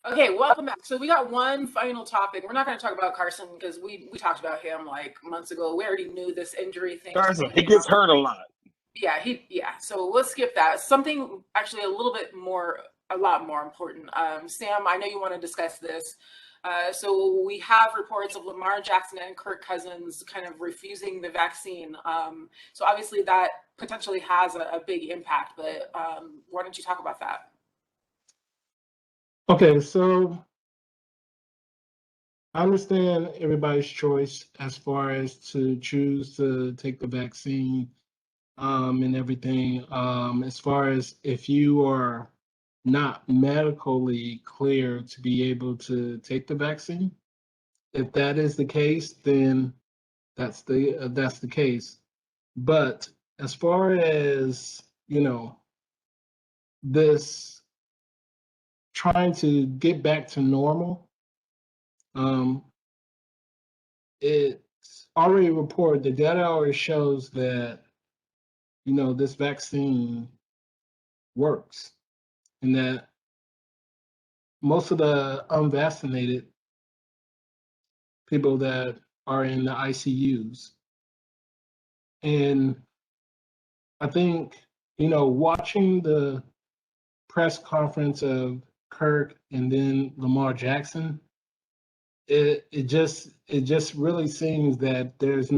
Okay, welcome back. So we got one final topic. We're not going to talk about Carson because we talked about him like months ago. We already knew this injury thing was Carson, going to he be gets around. hurt a lot. Yeah. So let's skip that. Something actually a little bit more, a lot more important. Sam, I know you want to discuss this. So we have reports of Lamar Jackson and Kirk Cousins kind of refusing the vaccine. So obviously that potentially has a big impact. But why don't you talk about that? Okay, so I understand everybody's choice as far as to choose to take the vaccine and everything. As far as if you are not medically clear to be able to take the vaccine, if that is the case, then that's the case. But as far as this trying to get back to normal, um, it's already reported, the data already shows that, this vaccine works and that most of the unvaccinated people that are in the ICUs. And I think, watching the press conference of Kirk and then Lamar Jackson, it just really seems that there's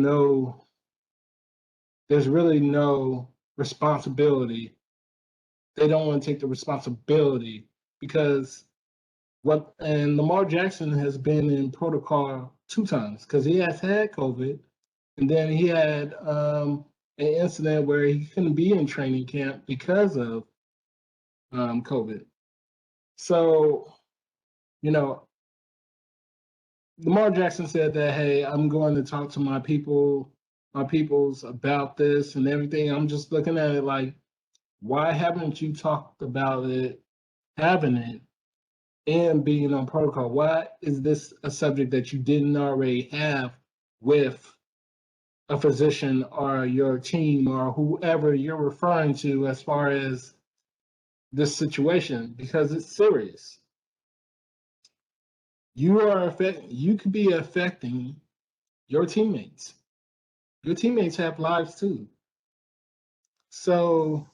really no responsibility. They don't want to take the responsibility because and Lamar Jackson has been in protocol 2 times because he has had COVID, and then he had an incident where he couldn't be in training camp because of COVID. So, you know, Lamar Jackson said that, hey, I'm going to talk to my peoples about this and everything. I'm just looking at it like, why haven't you talked about it, having it, and being on protocol? Why is this a subject that you didn't already have with a physician or your team or whoever you're referring to as far as this situation? Because it's serious. You could be affecting your teammates. Your teammates have lives too. So,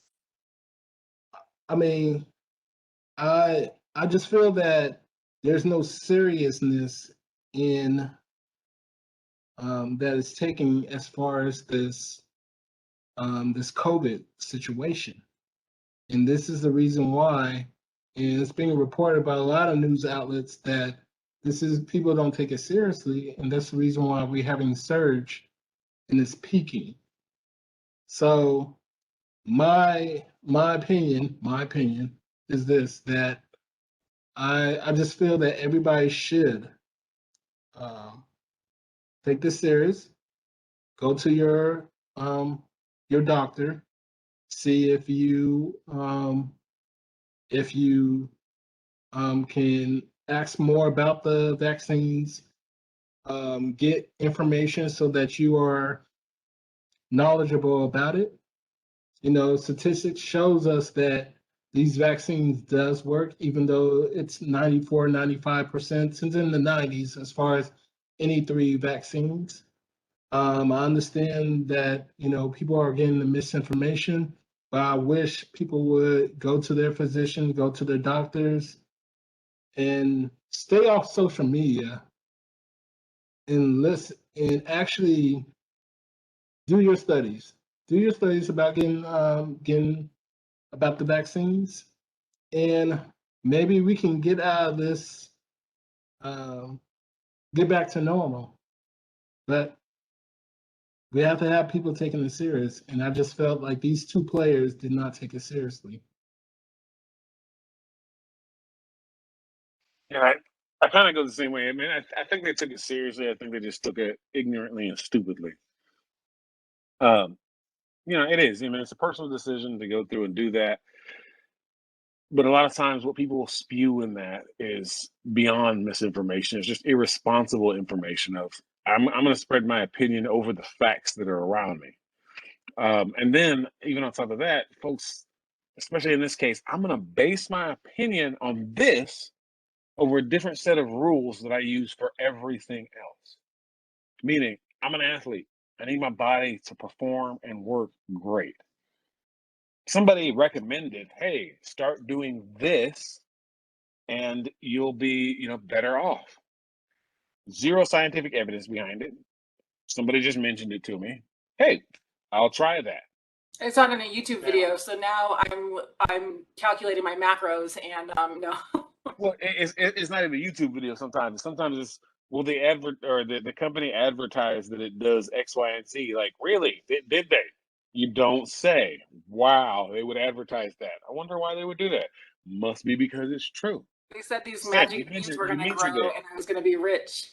I mean, I just feel that there's no seriousness in that is taken as far as this COVID situation, and this is the reason why. And it's being reported by a lot of news outlets that this is people don't take it seriously, and that's the reason why we're having surge and it's peaking. So my opinion is this, that I just feel that everybody should um, take this serious. Go to your doctor, see if you can ask more about the vaccines, get information so that you are knowledgeable about it. Statistics shows us that these vaccines does work, even though it's 94, 95%, since in the 90s as far as any three vaccines. I understand that, people are getting the misinformation, but I wish people would go to their physicians, go to their doctors, and stay off social media and listen and actually do your studies. Do your studies about getting about the vaccines, and maybe we can get out of this, um, get back to normal. But we have to have people taking it serious, and I just felt like these two players did not take it seriously. Yeah, I kind of go the same way. I mean, I think they took it seriously. I think they just took it ignorantly and stupidly. Um, it is. I mean, it's a personal decision to go through and do that. But a lot of times, what people spew in that is beyond misinformation. It's just irresponsible information of I'm going to spread my opinion over the facts that are around me. And then, even on top of that, folks, especially in this case, I'm going to base my opinion on this over a different set of rules that I use for everything else. Meaning, I'm an athlete. I need my body to perform and work great. Somebody recommended, hey, start doing this and you'll be, better off. Zero scientific evidence behind it. Somebody just mentioned it to me. Hey, I'll try that. It's not in a YouTube Now, video, so now I'm calculating my macros, and no. well, it's not in a YouTube video sometimes. Sometimes it's, well, the company advertised that it does X, Y, and Z. Like, really? Did they? You don't say. Wow, they would advertise that. I wonder why they would do that. Must be because it's true. They said these Sam, magic beans were you going to mentioned grow it. and I was going to be rich.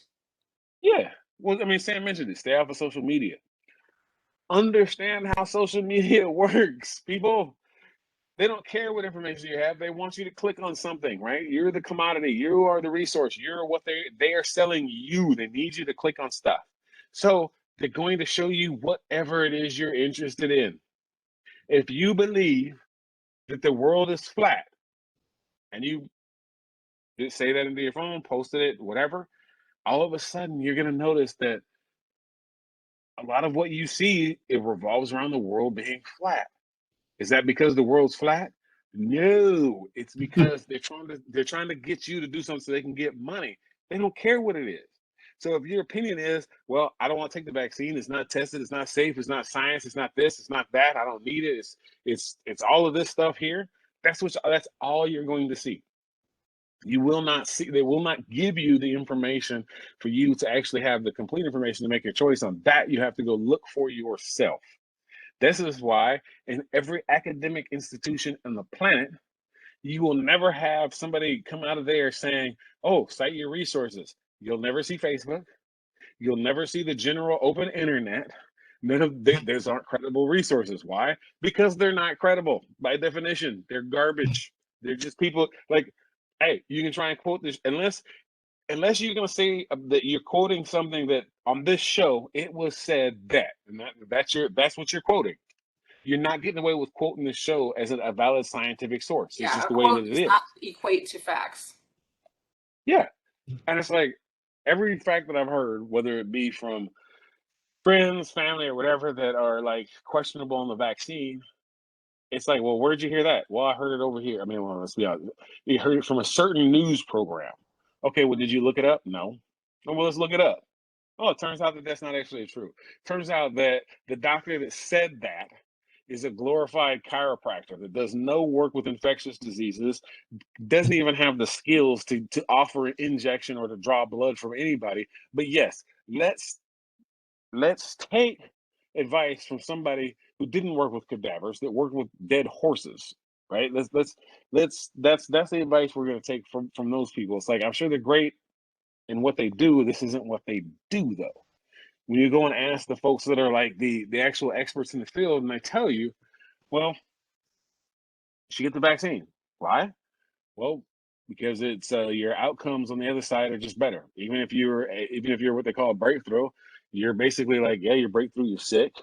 Yeah. Well, I mean, Sam mentioned it. Stay off of social media. Understand how social media works, people. They don't care what information you have. They want you to click on something, right? You're the commodity. You are the resource. You're what they are selling you. They need you to click on stuff. So they're going to show you whatever it is you're interested in. If you believe that the world is flat and you just say that into your phone, posted it, whatever, all of a sudden you're going to notice that a lot of what you see, it revolves around the world being flat. Is that because the world's flat? No, it's because they're trying to get you to do something so they can get money. They don't care what it is. So if your opinion is, well, I don't want to take the vaccine, it's not tested, it's not safe, it's not science, it's not this, it's not that, I don't need it, it's all of this stuff here. That's all you're going to see. You will not see, they will not give you the information for you to actually have the complete information to make your choice on. That you have to go look for yourself. This is why in every academic institution on the planet, you will never have somebody come out of there saying, oh, cite your resources. You'll never see Facebook. You'll never see the general open internet. Those aren't credible resources. Why? Because they're not credible. By definition, they're garbage. They're just people like, hey, you can try and quote this unless you're going to say that you're quoting something that on this show it was said that, and that's what you're quoting. You're not getting away with quoting the show as a valid scientific source. It's Yeah, just a the way quote that it does is. not equate to facts. Yeah, and it's like every fact that I've heard, whether it be from friends, family, or whatever, that are like questionable on the vaccine. It's like, well, where'd you hear that? Well, I heard it over here. I mean, well, let's be honest. You heard it from a certain news program. Okay, well, did you look it up? No. Oh, well, let's look it up. Oh, it turns out that that's not actually true. Turns out that the doctor that said that is a glorified chiropractor that does no work with infectious diseases, doesn't even have the skills to offer an injection or to draw blood from anybody. But yes, let's take advice from somebody who didn't work with cadavers, that worked with dead horses, right? That's the advice we're going to take from those people. It's like, I'm sure they're great in what they do. This isn't what they do, though. When you go and ask the folks that are like the actual experts in the field, and they tell you, well, you should get the vaccine. Why? Well, because it's your outcomes on the other side are just better. Even if you're what they call a breakthrough, you're basically like, yeah, your breakthrough, you're sick.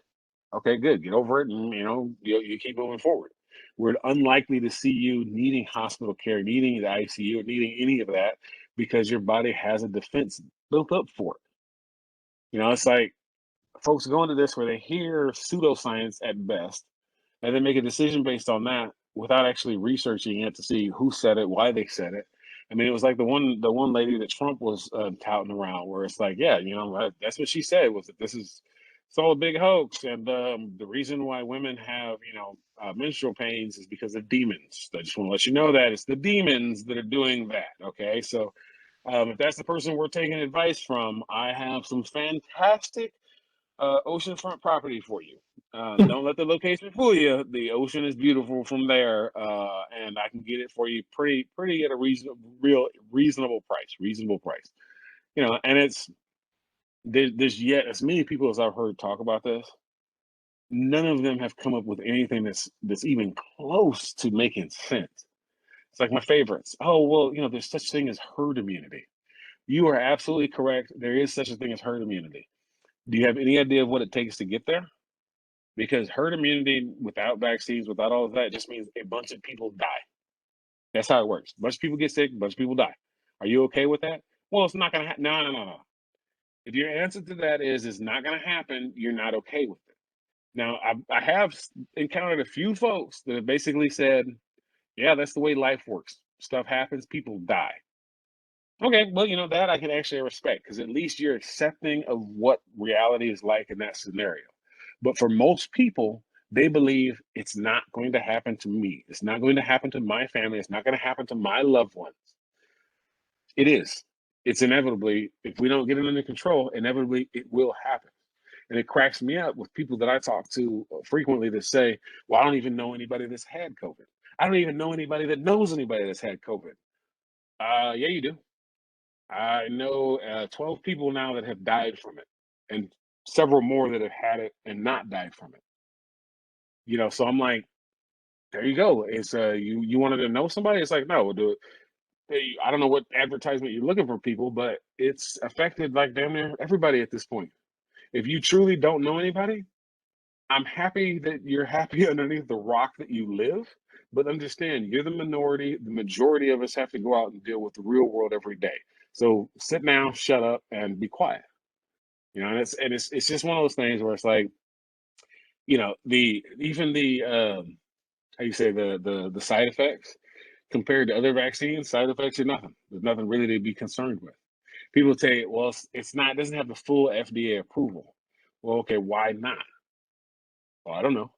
Okay, good. Get over it, and you keep moving forward. We're unlikely to see you needing hospital care, needing the ICU, needing any of that because your body has a defense built up for it. It's like folks go into this where they hear pseudoscience at best, and then make a decision based on that without actually researching it to see who said it, why they said it. I mean, it was like the one lady that Trump was touting around, where it's like, yeah, that's what she said, was that it's all a big hoax, and the reason why women have menstrual pains is because of demons. I just want to let you know that it's the demons that are doing that. Okay, so if that's the person we're taking advice from, I have some fantastic oceanfront property for you. Don't let the location fool you. The ocean is beautiful from there, and I can get it for you pretty at a reasonable price. Reasonable price. And there's yet as many people as I've heard talk about this. None of them have come up with anything that's even close to making sense. It's like my favorites. Oh, well, there's such thing as herd immunity. You are absolutely correct. There is such a thing as herd immunity. Do you have any idea of what it takes to get there? Because herd immunity without vaccines, without all of that, just means a bunch of people die. That's how it works. A bunch of people get sick, a bunch of people die. Are you okay with that? Well, it's not going to happen. No, no, no, no. If your answer to that is it's not going to happen, you're not okay with it. Now, I have encountered a few folks that have basically said, yeah, that's the way life works. Stuff happens, people die. Okay, well, that I can actually respect because at least you're accepting of what reality is like in that scenario. But for most people, they believe it's not going to happen to me. It's not going to happen to my family. It's not going to happen to my loved ones. It is. It's inevitably, if we don't get it under control, inevitably it will happen. And it cracks me up with people that I talk to frequently that say, well, I don't even know anybody that's had COVID. I don't even know anybody that knows anybody that's had COVID. Yeah, you do. I know 12 people now that have died from it, and several more that have had it and not died from it. So I'm like, there you go. It's you wanted to know somebody. It's like, no, we'll do it. Hey, I don't know what advertisement you're looking for, people, but it's affected like damn near everybody at this point. If you truly don't know anybody, I'm happy that you're happy underneath the rock that you live. But understand, you're the minority. The majority of us have to go out and deal with the real world every day. So sit down, shut up, and be quiet. And it's just one of those things where it's like, the even the how you say the side effects compared to other vaccines, side effects are nothing. There's nothing really to be concerned with. People say, well, it's not, it doesn't have the full FDA approval. Well, okay, why not? Well, I don't know.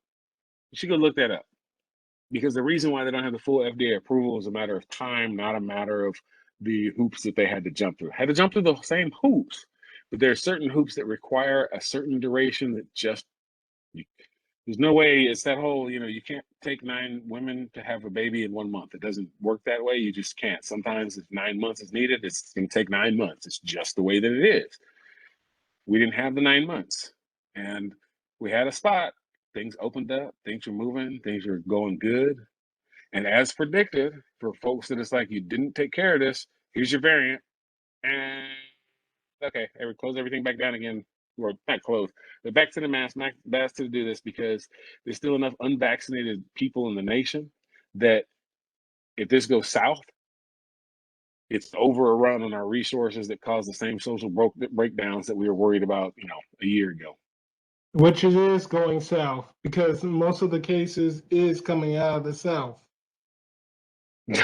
You should go look that up. Because the reason why they don't have the full FDA approval is a matter of time, not a matter of the hoops that they had to jump through. Had to jump through the same hoops, but there are certain hoops that require a certain duration that just there's no way. It's that whole, you can't take 9 women to have a baby in 1 month. It doesn't work that way. You just can't. Sometimes if 9 months is needed, it's going to take 9 months. It's just the way that it is. We didn't have the 9 months, and we had a spot. Things opened up. Things were moving. Things were going good. And as predicted, for folks that it's like, you didn't take care of this, here's your variant. And okay, close everything back down again. Or not close, but back to the mask, back to do this, because there's still enough unvaccinated people in the nation that if this goes south, it's over a run on our resources that cause the same social breakdowns that we were worried about, a year ago. Which it is going south because most of the cases is coming out of the south. And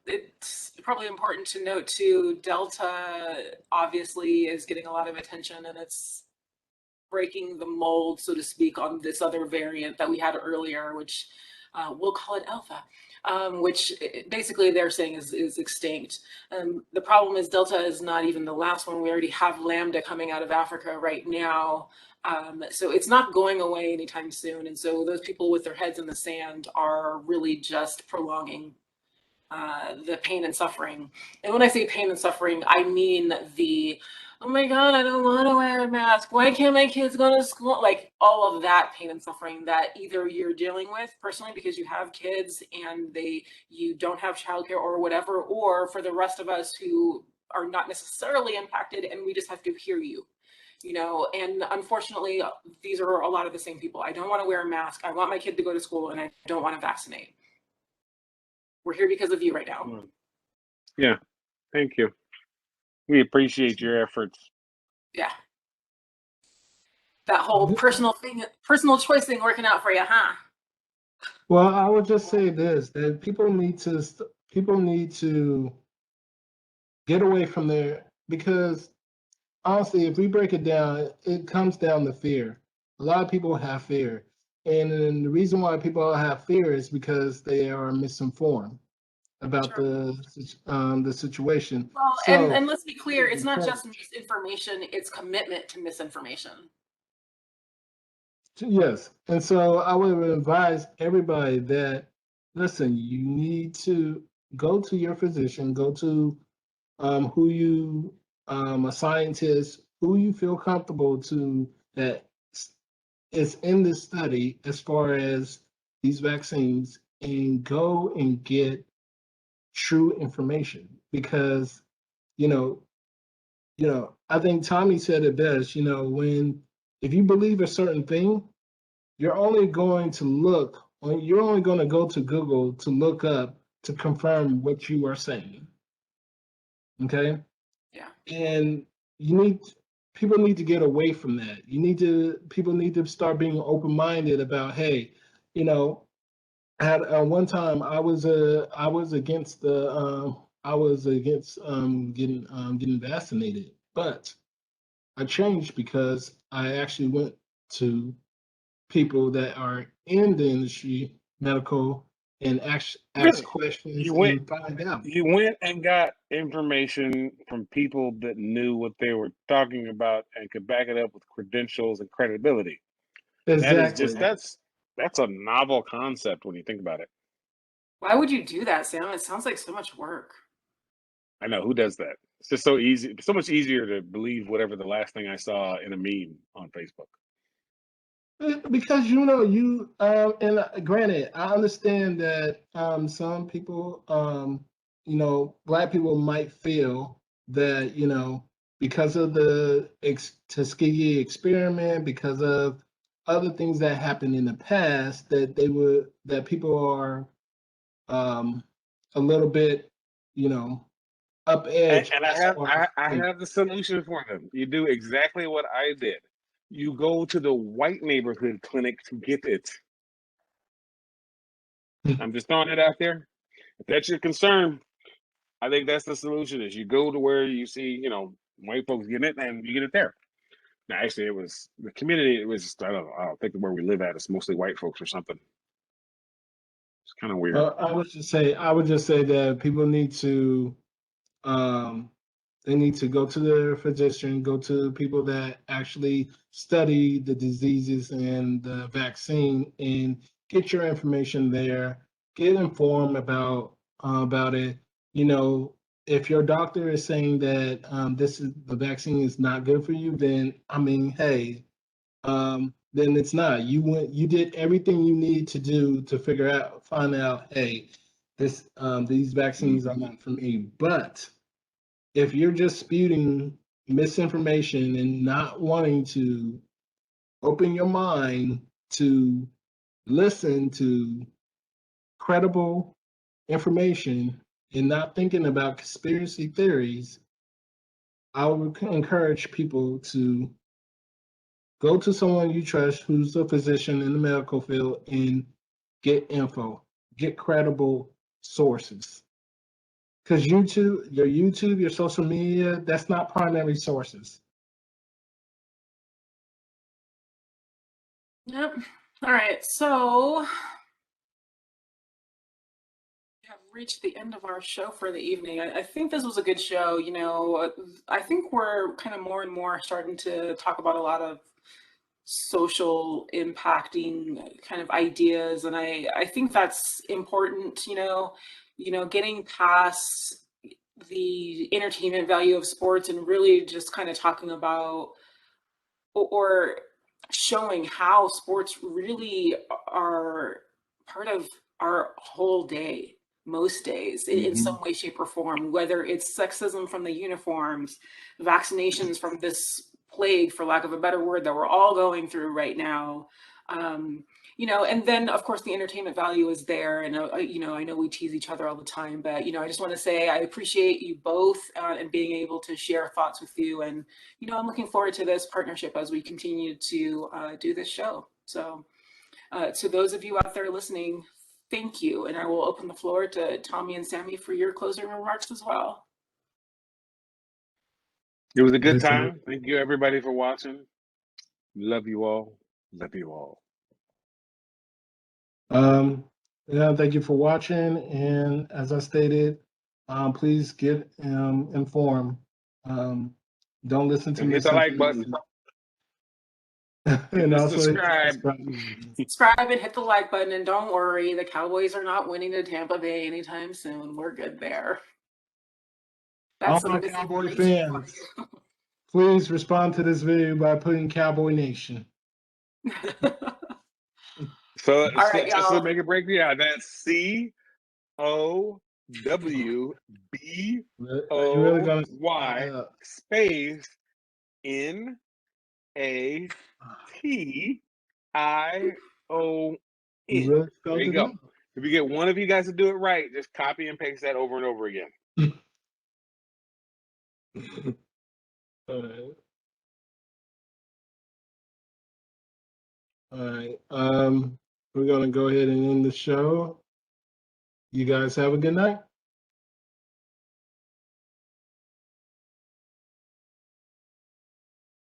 it's probably important to note too, Delta obviously is getting a lot of attention, and it's breaking the mold, so to speak, on this other variant that we had earlier, which we'll call it Alpha, which basically they're saying is extinct. The problem is Delta is not even the last one. We already have Lambda coming out of Africa right now. So it's not going away anytime soon. And so those people with their heads in the sand are really just prolonging the pain and suffering. And when I say pain and suffering, I mean oh my God, I don't want to wear a mask. Why can't my kids go to school? Like all of that pain and suffering that either you're dealing with personally because you have kids and you don't have childcare or whatever, or for the rest of us who are not necessarily impacted and we just have to hear you. And unfortunately, these are a lot of the same people. I don't want to wear a mask. I want my kid to go to school, and I don't want to vaccinate. We're here because of you right now. Yeah, thank you. We appreciate your efforts. Yeah. That whole personal choice thing working out for you, huh? Well, I would just say this, that people need to get away from there, because honestly, if we break it down, it comes down to fear. A lot of people have fear. And then the reason why people have fear is because they are misinformed about the situation. Well, so, and let's be clear, it's not just misinformation, it's commitment to misinformation. Yes. And so I would advise everybody that, listen, you need to go to your physician, go to a scientist, who you feel comfortable to that is in this study as far as these vaccines, and go and get true information. Because, I think Tommy said it best, if you believe a certain thing, you're only going to look you're only going to go to Google to look up to confirm what you are saying. Okay. Yeah. And people need to get away from that. People need to start being open-minded about, hey, you know, at one time I was against getting vaccinated, but I changed because I actually went to people that are in the industry, medical, and ask Really? questions You went and find out. you went and got information from people that knew what they were talking about and could back it up with credentials and credibility. That is Exactly. just that's a novel concept when you think about it. Why would you do that, Sam? It sounds like so much work. I know who does that. It's just so easy, so much easier to believe whatever the last thing I saw in a meme on Facebook. Because you and granted, I understand that some people, Black people might feel that because of the Tuskegee experiment, because of other things that happened in the past, that people are a little bit, up edge And as far as I have the solution for them. You do exactly what I did. You go to the white neighborhood clinic to get it. I'm just throwing it out there. If that's your concern, I think that's the solution. Is you go to where you see, white folks getting it, and you get it there. Now, actually, it was the community. It was I don't know. I don't think where we live at is mostly white folks or something. It's kind of weird. I would just say that people need to um, they need to go to their physician, go to people that actually study the diseases and the vaccine, and get your information there. Get informed about it. If your doctor is saying that the vaccine is not good for you, then I mean, hey, then it's not. You did everything you need to do to find out, hey, these vaccines are not for me. But if you're just spewing misinformation and not wanting to open your mind to listen to credible information and not thinking about conspiracy theories, I would encourage people to go to someone you trust who's a physician in the medical field and get info, get credible sources. Because your social media, that's not primary sources. Yep. All right. So we have reached the end of our show for the evening. I think this was a good show. I think we're kind of more and more starting to talk about a lot of social impacting kind of ideas, and I think that's important. Getting past the entertainment value of sports and really just kind of talking about or showing how sports really are part of our whole day, most days, in some way, shape, or form, whether it's sexism from the uniforms, vaccinations from this plague, for lack of a better word, that we're all going through right now. And then of course the entertainment value is there. And, I know we tease each other all the time, but, I just want to say I appreciate you both and being able to share thoughts with you. And, I'm looking forward to this partnership as we continue to do this show. So to those of you out there listening, thank you. And I will open the floor to Tommy and Sammy for your closing remarks as well. It was a good time. Thank you, everybody, for watching. Love you all. Love you all. Thank you for watching. And as I stated, please get informed. Don't listen to And hit the like misinformation. button. And also subscribe. Subscribe and hit the like button. And don't worry, the Cowboys are not winning to Tampa Bay anytime soon. We're good there. That's all my Cowboy fans. Please respond to this video by putting Cowboy Nation. So, all right, just y'all. to make it break me out, that's COWBOY space NATION You in. really There spelled you it go. out. If you get one of you guys to do it right, just copy and paste that over and over again. All right. All right. We're gonna go ahead and end the show. You guys have a good night.